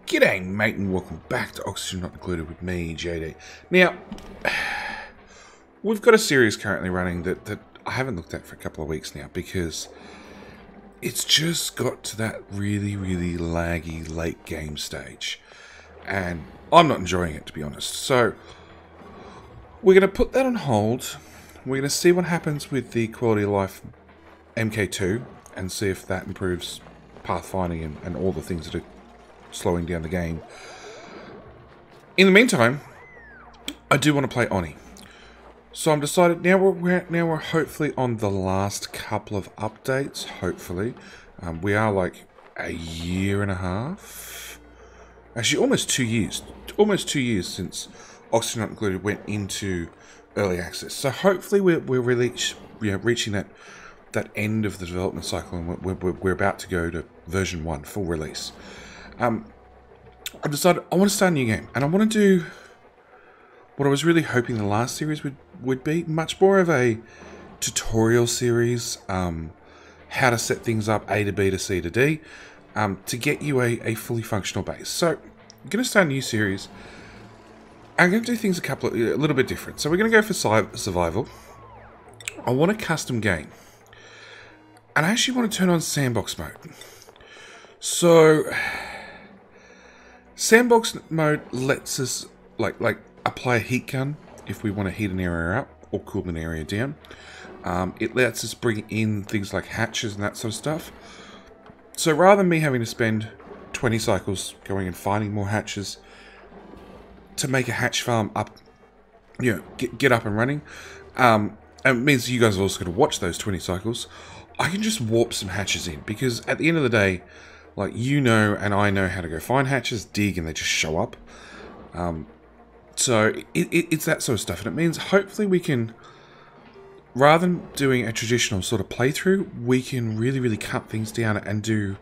G'day mate and welcome back to Oxygen Not Included with me, JD. Now, we've got a series currently running that I haven't looked at for a couple of weeks now because it's just got to that really laggy late game stage. And I'm not enjoying it, to be honest. So, we're going to put that on hold. We're going to see what happens with the quality of life MK2 and see if that improves pathfinding and all the things that are slowing down the game. In the meantime, I do want to play Oni. So I'm decided now we're hopefully on the last couple of updates. Hopefully, we are like a year and a half, actually almost 2 years. Almost 2 years since Oxygen Not Included went into early access. So hopefully we're really reaching that end of the development cycle, and we're about to go to version 1 full release. I've decided I want to start a new game, and I want to do what I was really hoping the last series would be, much more of a tutorial series, how to set things up A to B to C to D, to get you a fully functional base. So I'm going to start a new series. I'm going to do things a little bit different. So we're going to go for survival. I want a custom game, and I actually want to turn on sandbox mode. So sandbox mode lets us like apply a heat gun if we want to heat an area up or cool an area down. It lets us bring in things like hatches and that sort of stuff. So rather than me having to spend 20 cycles going and finding more hatches to make a hatch farm up, get up and running, and it means you guys are also going to watch those 20 cycles. I can just warp some hatches in, because at the end of the day, like, and I know how to go find hatches, dig, and they just show up. So it's that sort of stuff. And it means hopefully we can, rather than doing a traditional sort of playthrough, we can really cut things down and do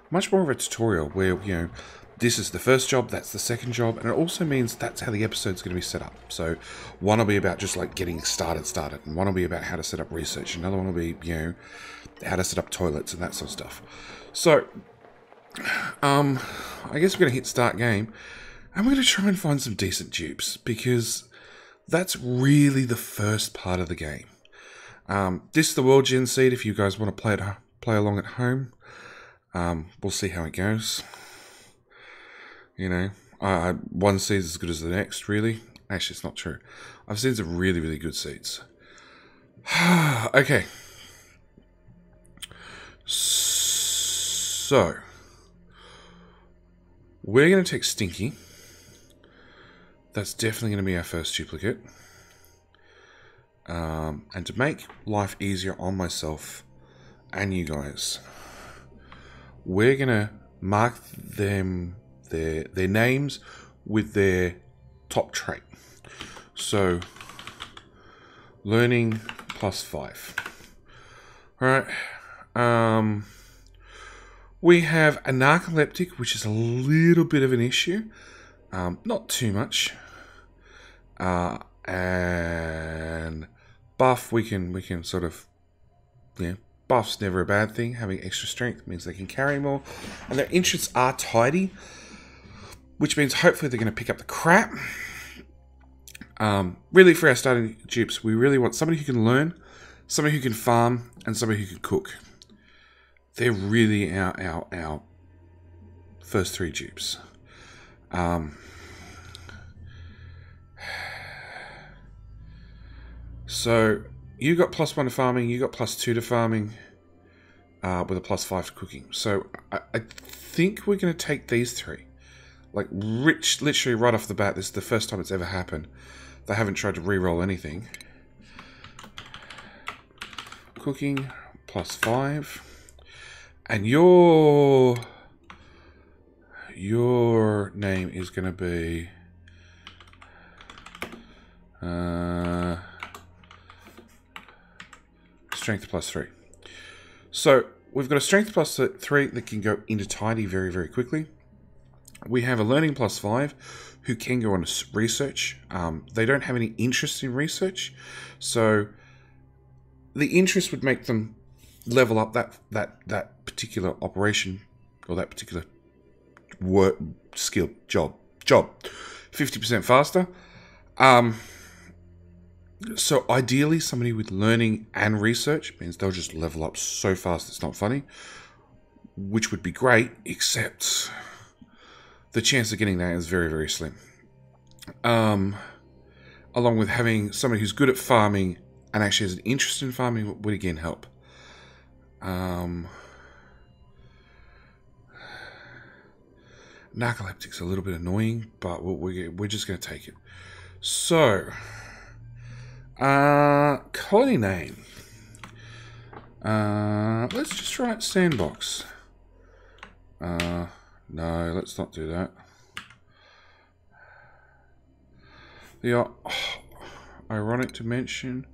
much more of a tutorial where, this is the first job, that's the second job. And it also means that's how the episode's going to be set up. So one will be about just like getting started. And one will be about how to set up research. Another one will be, how to set up toilets and that sort of stuff. So I guess we're going to hit start game, and we're going to try and find some decent dupes, because that's really the first part of the game. This is the World Gen Seed if you guys want to play along at home. We'll see how it goes. One seed's as good as the next, really. Actually, it's not true. I've seen some really good seeds. Okay. So we're going to take Stinky. That's definitely going to be our first duplicate. And to make life easier on myself and you guys, we're going to mark them their names with their top trait. So learning +5. Alright. We have a narcoleptic, which is a little bit of an issue. Not too much. And buff, we can sort of, buff's never a bad thing. Having extra strength means they can carry more. And their interests are tidy, which means hopefully they're going to pick up the crap. Really, for our starting dupes, we really want somebody who can learn, somebody who can farm, and somebody who can cook. They're really our first 3 dupes. So you got +1 to farming, you got +2 to farming, with a +5 to cooking. So I think we're going to take these 3. Like, literally right off the bat, this is the first time it's ever happened. They haven't tried to re-roll anything. Cooking, +5. And your name is going to be strength +3. So we've got a strength +3 that can go into tidy very quickly. We have a learning +5 who can go on research. They don't have any interest in research, so the interest would make them level up that particular operation or that particular work, skill, job. 50% faster. So ideally, somebody with learning and research means they'll just level up so fast it's not funny, which would be great, except the chance of getting that is very, very slim. Along with having somebody who's good at farming and actually has an interest in farming would again help. Narcoleptic's a little bit annoying, but we're just going to take it. So, colony name. Let's just write sandbox. No, let's not do that. Ironic to mention,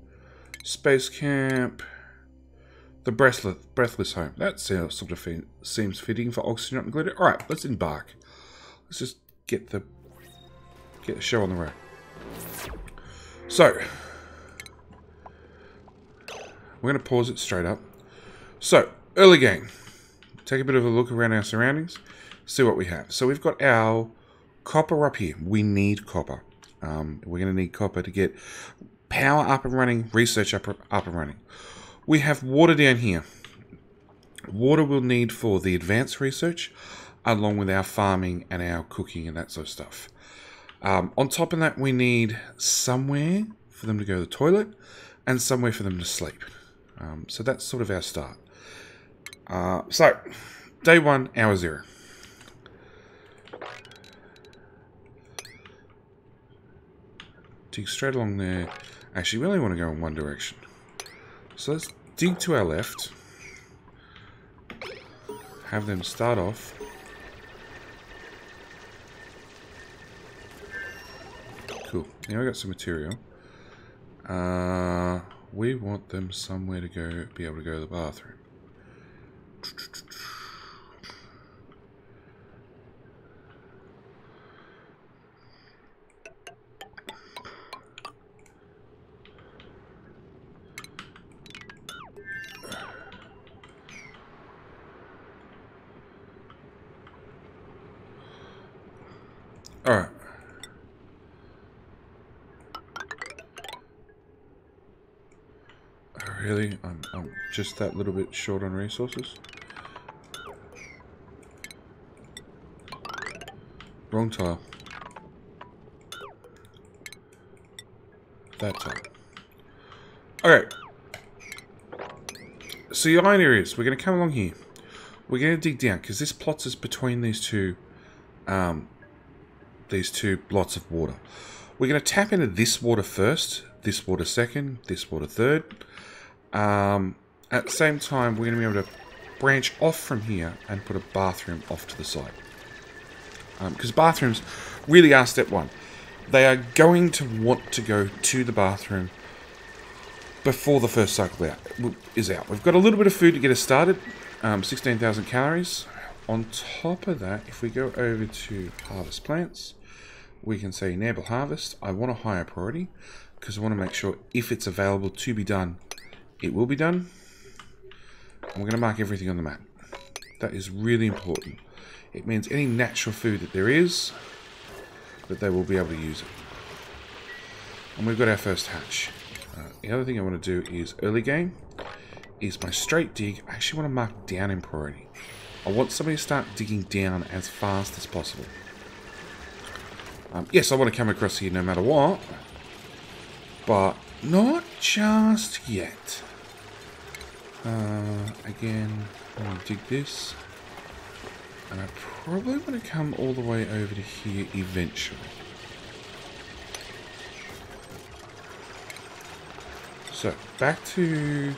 space camp, the breathless home. That sort of seems fitting for Oxygen Not Included. All right, let's embark. Let's just get the show on the road. So we're going to pause it straight up. So early game, take a bit of a look around our surroundings, see what we have. So we've got our copper up here. We need copper. We're going to need copper to get power up and running, research up and running. We have water down here. Water we'll need for the advanced research, along with our farming and our cooking and that sort of stuff. On top of that, we need somewhere for them to go to the toilet and somewhere for them to sleep. So that's sort of our start. So, day 1, hour 0. Dig straight along there. Actually, we only want to go in one direction. So let's dig to our left. Have them start off. Cool. Now we got some material. We want them somewhere to go, be able to go to the bathroom. Alright. Really? I'm just that little bit short on resources? Wrong tile. That tile. Okay. So the idea is, we're going to come along here. We're going to dig down, because this plots us between these two lots of water. We're going to tap into this water first, this water second, this water third. At the same time, we're going to be able to branch off from here and put a bathroom off to the side. Because bathrooms really are step 1. They are going to want to go to the bathroom before the first cycle is out. We've got a little bit of food to get us started. 16,000 calories. On top of that, if we go over to harvest plants, we can say enable harvest. I want a higher priority because I want to make sure if it's available to be done, it will be done. And we're going to mark everything on the map. That is really important. It means any natural food that there is, that they will be able to use it. And we've got our first hatch. The other thing I want to do is early game, is my straight dig. I actually want to mark down in priority. I want somebody to start digging down as fast as possible. Yes, I want to come across here no matter what, but not just yet. Again, I'm going to dig this, and I probably want to come all the way over to here eventually. So, back to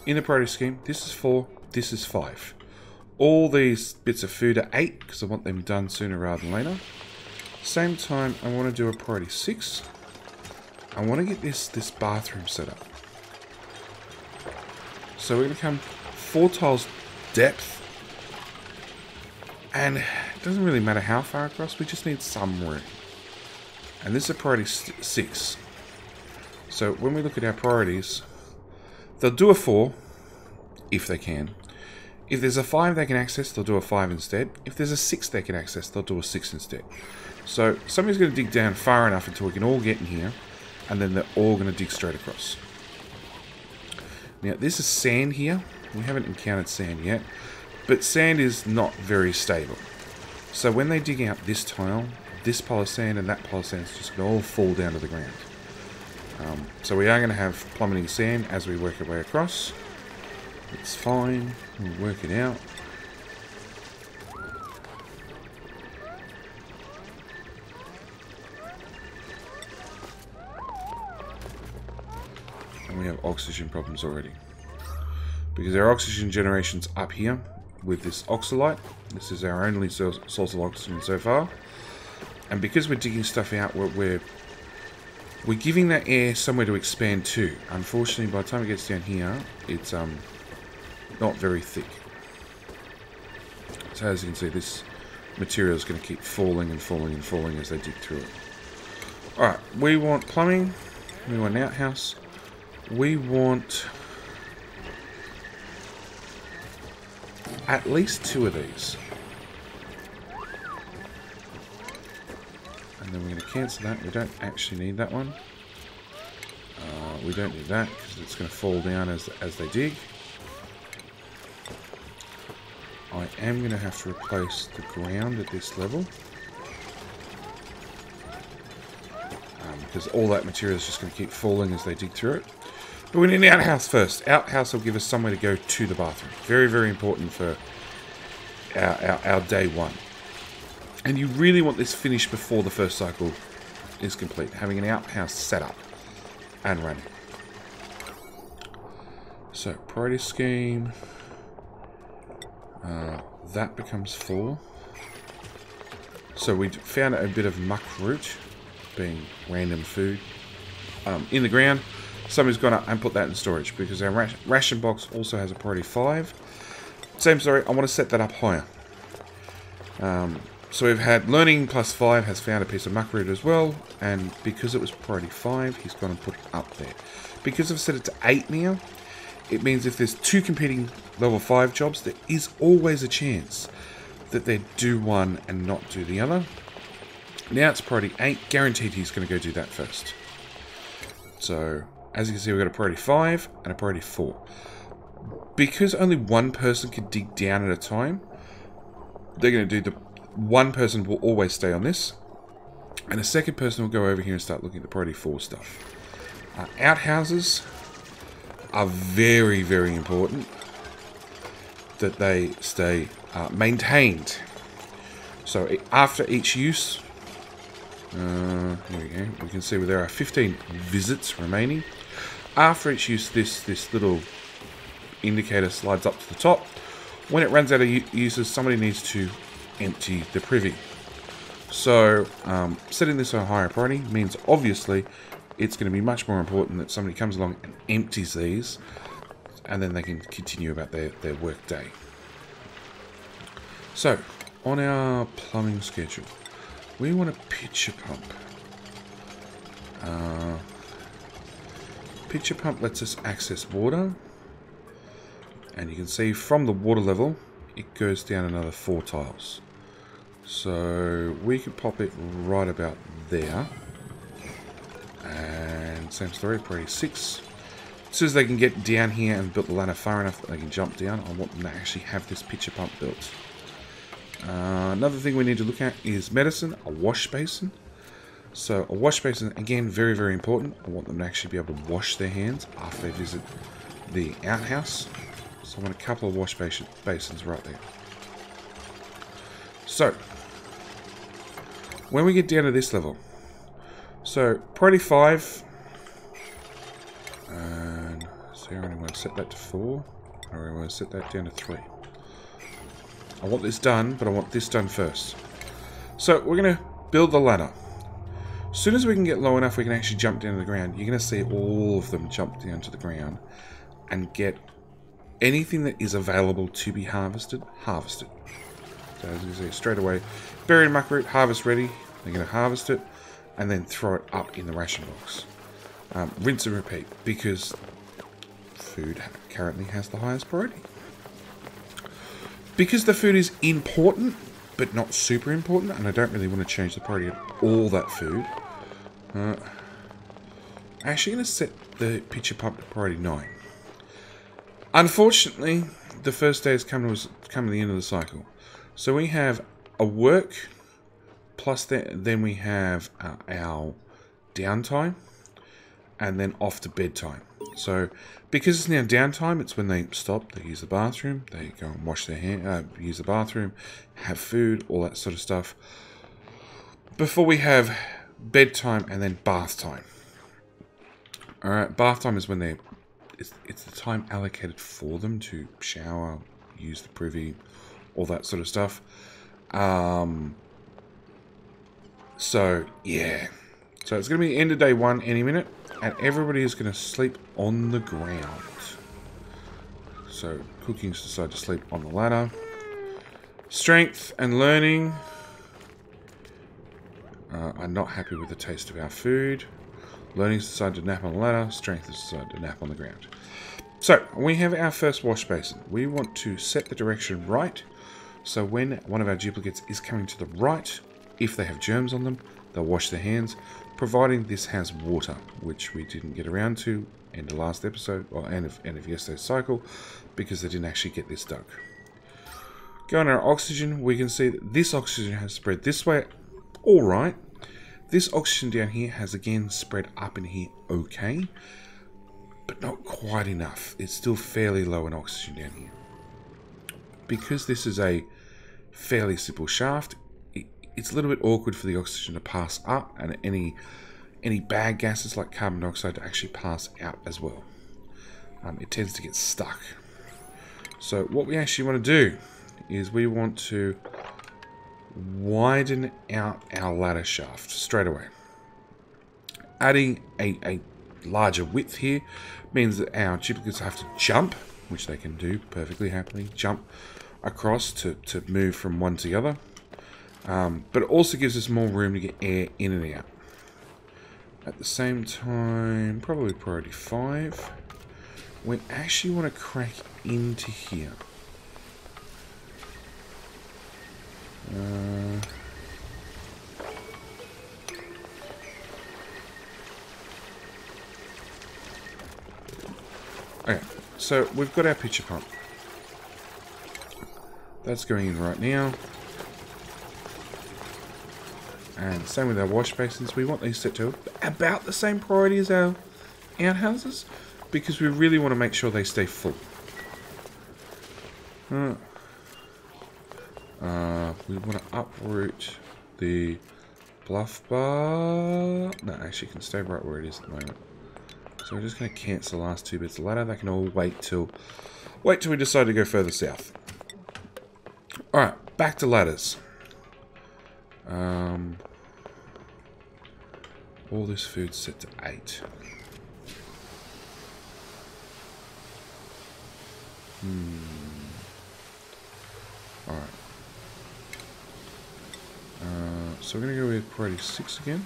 in the priority scheme. This is 4, this is 5. All these bits of food are 8 because I want them done sooner rather than later. Same time, I want to do a priority 6. I want to get this bathroom set up. So we're going to come 4 tiles depth, and it doesn't really matter how far across. We just need some room. And this is a priority 6. So when we look at our priorities, they'll do a 4 if they can. If there's a 5 they can access, they'll do a 5 instead. If there's a 6 they can access, they'll do a 6 instead. So somebody's going to dig down far enough until we can all get in here, and then they're all going to dig straight across. Now, this is sand here. We haven't encountered sand yet, but sand is not very stable. So when they dig out this tile, this pile of sand and that pile of sand is just going to all fall down to the ground. So we are going to have plummeting sand as we work our way across. It's fine. We'll work it out. And we have oxygen problems already. Because our oxygen generation's up here with this oxalite. This is our only source of oxygen so far. And because we're digging stuff out, we're giving that air somewhere to expand to. Unfortunately, by the time it gets down here, it's not very thick. So as you can see, this material is going to keep falling and falling and falling as they dig through it. Alright, we want plumbing. We want an outhouse. We want at least 2 of these. And then we're going to cancel that. We don't actually need that one. We don't need that because it's going to fall down as they dig. I am going to have to replace the ground at this level. Because all that material is just going to keep falling as they dig through it. But we need an outhouse first. Outhouse will give us somewhere to go to the bathroom. Very, very important for our day one. And you really want this finished before the first cycle is complete. Having an outhouse set up and running. So, priority scheme. That becomes 4. So we found a bit of muck root, being random food, in the ground. Somebody's gone up and put that in storage because our ration box also has a priority 5. Same story, I want to set that up higher. So we've had learning plus 5 has found a piece of muck root as well, and because it was priority 5, he's gone and put it up there. Because I've set it to 8 now, it means if there's 2 competing level 5 jobs, there is always a chance that they do one and not do the other. Now it's priority 8, guaranteed he's going to go do that first. So, as you can see, we've got a priority 5 and a priority 4. Because only one person can dig down at a time, they're going to do one person will always stay on this, and a second person will go over here and start looking at the priority 4 stuff. Outhouses are very, very important that they stay maintained. So after each use, here we go. We can see there are 15 visits remaining. After each use, this little indicator slides up to the top. When it runs out of uses, somebody needs to empty the privy. So setting this on higher priority means obviously it's going to be much more important that somebody comes along and empties these, and then they can continue about their work day. So on our plumbing schedule, we want a pitcher pump. Pitcher pump lets us access water, and you can see from the water level it goes down another 4 tiles. So we could pop it right about there. And same story, priority 6. As soon as they can get down here and build the ladder far enough that they can jump down, I want them to actually have this pitcher pump built. Another thing we need to look at is medicine, a wash basin. So a wash basin, again, very, very important. I want them to actually be able to wash their hands after they visit the outhouse. So I want a couple of wash basins right there. So, when we get down to this level, so priority 5, and so I only want to set that to 4, or I want to set that down to 3. I want this done, but I want this done first. So we're going to build the ladder. As soon as we can get low enough we can actually jump down to the ground, you're going to see all of them jump down to the ground and get anything that is available to be harvested. So as you can see, straight away, buried muck root, harvest ready. They're going to harvest it and then throw it up in the ration box. Rinse and repeat, because food currently has the highest priority. because the food is important, but not super important, and I don't really want to change the priority of all that food. I'm actually going to set the pitcher pump to priority 9. Unfortunately, the first day has come to the end of the cycle. So we have a work, plus then we have our downtime, and then off to bedtime. So because it's now downtime, it's when they stop, they use the bathroom, they go and wash their hands, use the bathroom, have food, all that sort of stuff. Before we have bedtime and then bath time. Alright, bath time is when it's the time allocated for them to shower, use the privy, all that sort of stuff. So, yeah. So it's going to be end of day 1 any minute, and everybody is going to sleep on the ground. So, Cooking's decided to sleep on the ladder. Strength and learning are not happy with the taste of our food. Learning's decided to nap on the ladder. Strength has decided to nap on the ground. So, we have our first wash basin. We want to set the direction right. So when one of our duplicates is coming to the right, if they have germs on them, they'll wash their hands, providing this has water, which we didn't get around to end of last episode, or end of yesterday's cycle, because they didn't actually get this dug. Going to our oxygen, we can see that this oxygen has spread this way, alright. This oxygen down here has again spread up in here okay, but not quite enough. It's still fairly low in oxygen down here. Because this is a fairly simple shaft, it's a little bit awkward for the oxygen to pass up, and any bad gases like carbon dioxide to actually pass out as well. It tends to get stuck. So what we actually want to do is we want to widen out our ladder shaft straight away. Adding a larger width here means that our duplicates have to jump, which they can do perfectly happily, jump across to move from one to the other. But it also gives us more room to get air in and out. At the same time, probably priority 5, we actually want to crack into here. Okay, so we've got our pitcher pump. That's going in right now. And same with our wash basins. We want these set to about the same priority as our outhouses, because we really want to make sure they stay full. We want to uproot the bluff bar. No, actually, it can stay right where it is at the moment. So we're just going to cancel the last 2 bits of ladder. They can all wait till we decide to go further south. Alright, back to ladders. All this food's set to 8. Alright. So we're going to go with priority 6 again.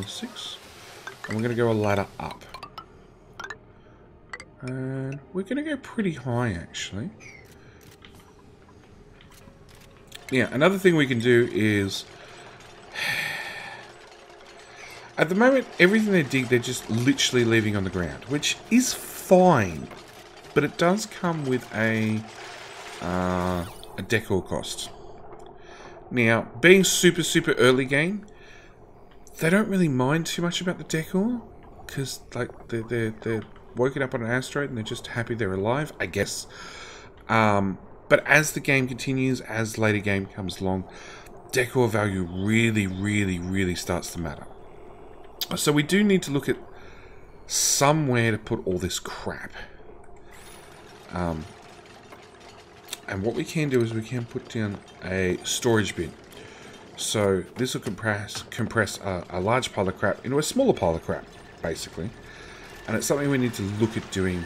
6. And we're going to go a ladder up. And we're going to go pretty high, actually. Yeah, another thing we can do is... At the moment, everything they dig, they're just literally leaving on the ground, which is fine. But it does come with a decor cost. Now, being super early game, they don't really mind too much about the decor, because like they're woken up on an asteroid and they're just happy they're alive, I guess. But as the game continues, as later game comes along, decor value really starts to matter. So we do need to look at somewhere to put all this crap. And what we can do is we can put down a storage bin. So this will compress a large pile of crap into a smaller pile of crap, basically. And it's something we need to look at doing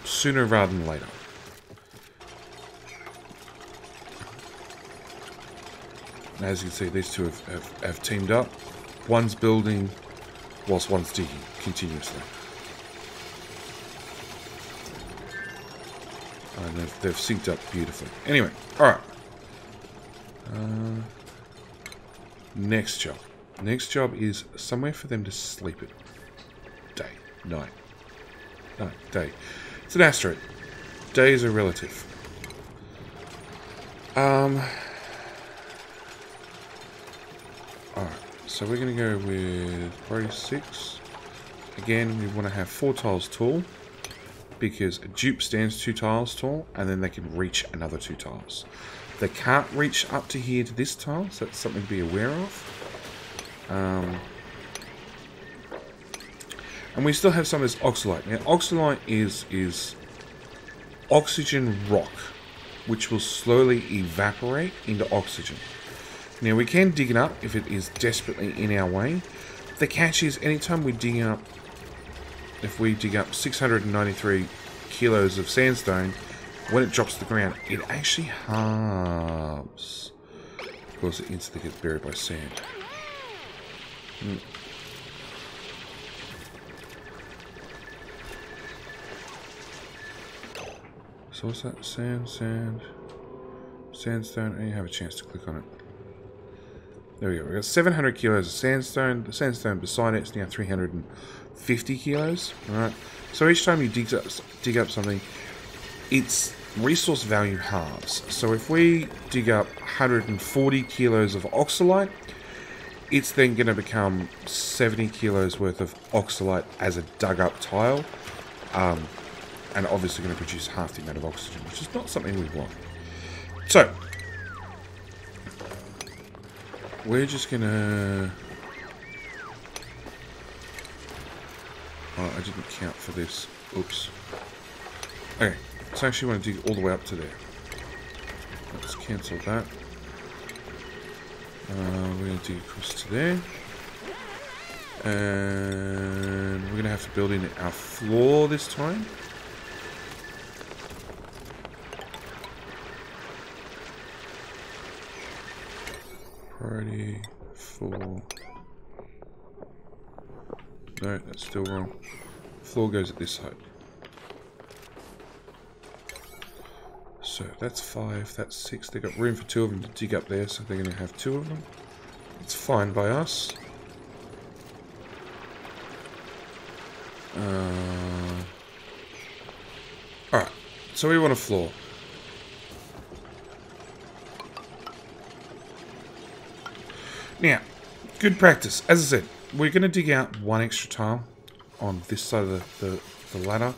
sooner rather than later. And as you can see, these two have teamed up. One's building whilst one's digging continuously. And they've synced up beautifully. Anyway, alright. Next job. Next job is somewhere for them to sleep at day. Night. Night. Day. It's an asteroid. Days are relative. Alright. So we're going to go with priority 6. Again, we want to have 4 tiles tall. Because a dupe stands 2 tiles tall, and then they can reach another 2 tiles. They can't reach up to here to this tile, so that's something to be aware of. And we still have some of this oxalite. Now, oxalite is oxygen rock, which will slowly evaporate into oxygen. Now, we can dig it up if it is desperately in our way. The catch is, anytime we dig up, if we dig up 693 kilos of sandstone, when it drops to the ground, it actually halves. Of course, it instantly gets buried by sand. So what's that? Sandstone. I didn't have a chance to click on it. There we go. We've got 700 kilos of sandstone. The sandstone beside it is now 350 kilos. Alright. So each time you dig up something, its resource value halves. So if we dig up 140 kilos of oxalite, it's then going to become 70 kilos worth of oxalite as a dug up tile. And obviously going to produce half the amount of oxygen, which is not something we want. So, we're just going to... Oh, I didn't count for this. Oops. Okay, so I actually want to dig all the way up to there. Let's cancel that. We're going to dig across to there. And we're going to have to build in our floor this time. Priority 4. No, that's still wrong. Floor goes at this side. So that's 5, that's 6. They've got room for 2 of them to dig up there, so they're going to have 2 of them. It's fine by us. Alright, so we want a floor. Now, good practice. As I said, we're going to dig out 1 extra tile on this side of the ladder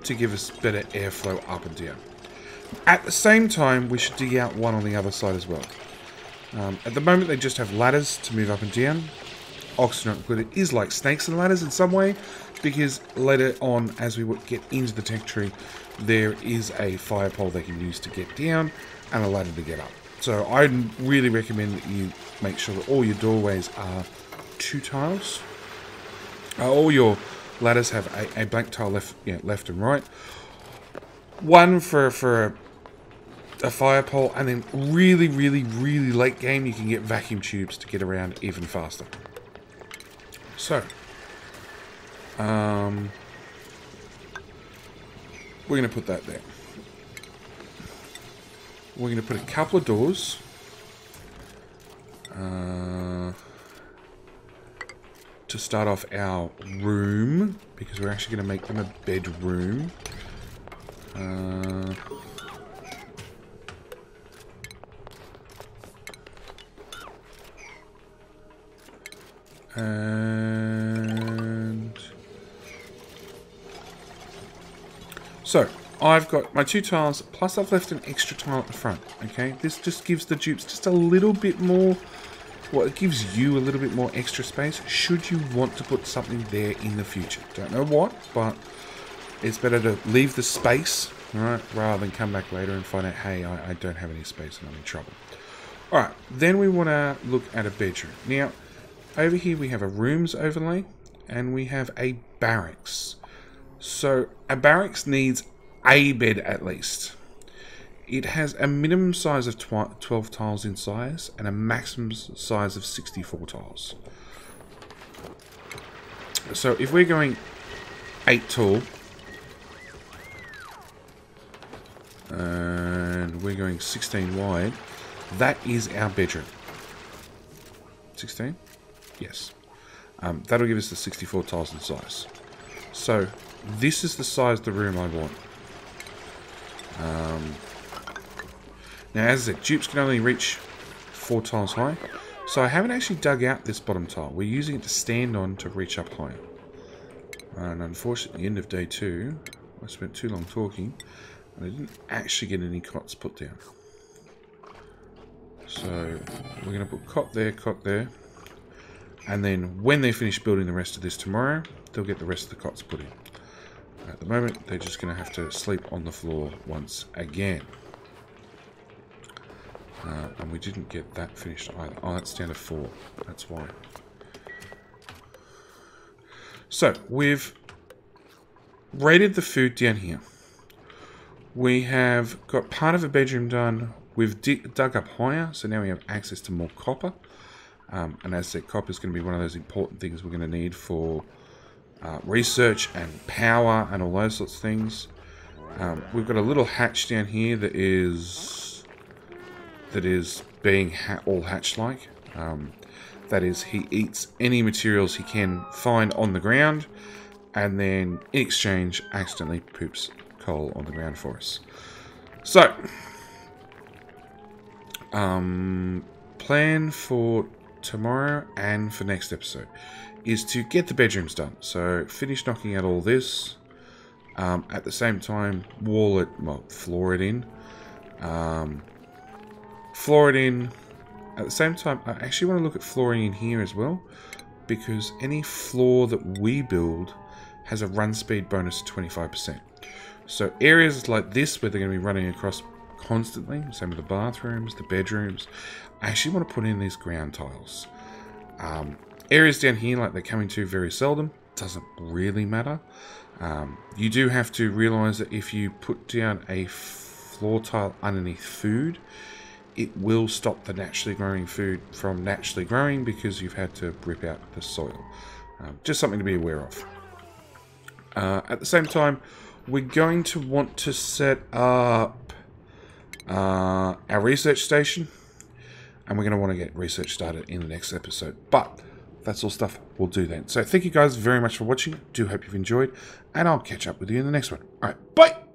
to give us better airflow up and down. At the same time, we should dig out 1 on the other side as well. At the moment, they just have ladders to move up and down. Oxygen included is like snakes and ladders in some way, because later on, as we get into the tech tree, there is a fire pole they can use to get down and a ladder to get up. So I really recommend that you make sure that all your doorways are 2 tiles. All your ladders have a blank tile left and right. 1 for a fire pole, and then really late game you can get vacuum tubes to get around even faster. So, we're going to put that there. We're going to put a couple of doors. To start off our room, because we're actually going to make them a bedroom. And so I've got my 2 tiles, plus I've left an extra tile at the front. Okay, this just gives the dupes just a little bit more. Well, it gives you a little bit more extra space should you want to put something there in the future. Don't know what, but it's better to leave the space, right, rather than come back later and find out, hey, I don't have any space and I'm in trouble. Alright, then we want to look at a bedroom. Now, over here we have a rooms overlay, and we have a barracks. So, a barracks needs a bed at least. It has a minimum size of 12 tiles in size, and a maximum size of 64 tiles. So, if we're going 8 tall, And we're going 16 wide. That is our bedroom. 16? Yes. That'll give us the 64 tiles in size. So, this is the size of the room I want. Now, as I said, dupes can only reach 4 tiles high. So I haven't actually dug out this bottom tile. We're using it to stand on to reach up higher. And unfortunately, end of day 2, I spent too long talking, and I didn't actually get any cots put down. So we're going to put cot there, and then when they finish building the rest of this tomorrow, they'll get the rest of the cots put in. At the moment, they're just going to have to sleep on the floor once again. And we didn't get that finished either. Oh, that's down to 4. That's why. So, we've rated the food down here. We have got part of a bedroom done. We've dug up higher, so now we have access to more copper. And as I said, copper is going to be one of those important things we're going to need for research and power and all those sorts of things. We've got a little hatch down here that is being all hatch-like. That is, he eats any materials he can find on the ground, and then in exchange accidentally poops coal on the ground for us. So, plan for tomorrow and for next episode is to get the bedrooms done. So finish knocking out all this. At the same time, floor it in. Floor it in. At the same time, I actually want to look at flooring in here as well, because any floor that we build has a run speed bonus of 25%. So areas like this, where they're going to be running across constantly, same with the bathrooms, the bedrooms, I actually want to put in these ground tiles. Areas down here, like they're coming to very seldom, doesn't really matter. You do have to realise that if you put down a floor tile underneath food, it will stop the naturally growing food from naturally growing because you've had to rip out the soil. Just something to be aware of. At the same time, we're going to want to set up our research station, and we're going to want to get research started in the next episode. But that's all stuff we'll do then. So thank you guys very much for watching. Do hope you've enjoyed, and I'll catch up with you in the next one. All right, bye!